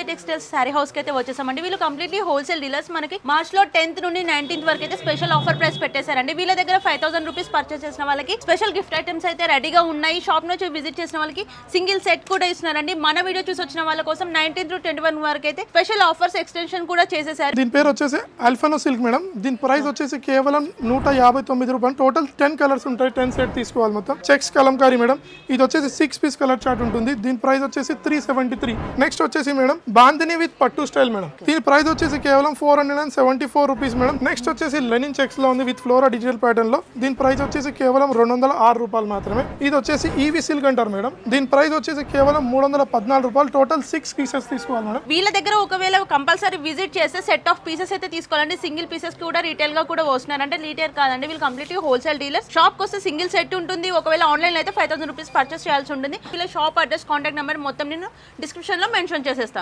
Textiles sorry house కి అయితే వచ్చేసామండి. వీళ్ళు కంప్లీట్లీ హోల్సేల్ డీలర్స్. మనకి మార్చ్ లో 10th నుండి 19th వరకు అయితే స్పెషల్ ఆఫర్ ప్రైస్ పెట్టేశారండి. వీళ్ళ దగ్గర 5000 రూపీస్ పర్చేస్ చేసిన వాళ్ళకి స్పెషల్ గిఫ్ట్ ఐటమ్స్ అయితే రెడీగా ఉన్నాయి. షాప్ నుంచి విజిట్ చేసిన వాళ్ళకి సింగిల్ సెట్ కూడా ఇస్తున్నారండి. మన వీడియో చూసి వచ్చిన వాళ్ళ కోసం 19th to 21 వరకు అయితే స్పెషల్ ఆఫర్స్ ఎక్స్టెన్షన్ కూడా చేసేసారు. దీని పేరు వచ్చేసి అల్ఫానో సిల్క్ మేడం. దీని ప్రైస్ వచ్చేసి కేవలం 159 రూపాయలు. టోటల్ 10 కలర్స్ ఉంటాయి. 10 సెట్ తీసుకోవాలి మొత్తం. Checks Kalamkari madam. ఇది వచ్చేసి 6 పీస్ కలర్ చార్ట్ ఉంటుంది. దీని ప్రైస్ వచ్చేసి 373. నెక్స్ట్ వచ్చేసి మేడం బాందిని విత్ పట్టు స్టైల్ మేడం. దీని ప్రైస్ వచ్చేసి కేవలం 474 రూపీస్ మేడం. నెక్స్ట్ వచ్చేసి లెనిన్ చెక్స్ లో ఉంది విత్ ఫ్లోరా డిజిటల్ ప్యాటర్న్ లో. దీని ప్రైస్ వచ్చేసి కేవలం 206 రూపాయలు మాత్రమే. ఇది వచ్చేసి ఈవీ సిల్క్ అంటారు మేడం. దీని ప్రైస్ వచ్చేసి కేవలం 314 రూపాయలు. టోటల్ 6 పీసెస్ తీసుకోవాలి మేడం. వీళ్ళ దగ్గర ఒకవేళ కంపల్సరీ విజిట్ చేస్తే సెట్ ఆఫ్ పీసెస్ అయితే తీసుకోవాలండి. సింగిల్ పీసెస్ కూడా రీటైల్ గా కూడా వస్తున్నారు. అంటే రీటైల్ కాదండి, వీళ్ళు కంప్లీట్లీ హోల్సేల్ డీలర్స్. షాప్ కి వస్తే సింగిల్ సెట్ ఉంటుంది. ఒకవేళ ఆన్లైన్ అయితే 5000 రూపీస్ పర్చేస్ చేయాల్సి ఉంటుంది. వీళ్ళ షాప్ అడ్రస్, కాంటాక్ట్ నెంబర్ మొత్తం నేను డిస్క్రిప్షన్ లో మెన్షన్ చేసేస్తాను.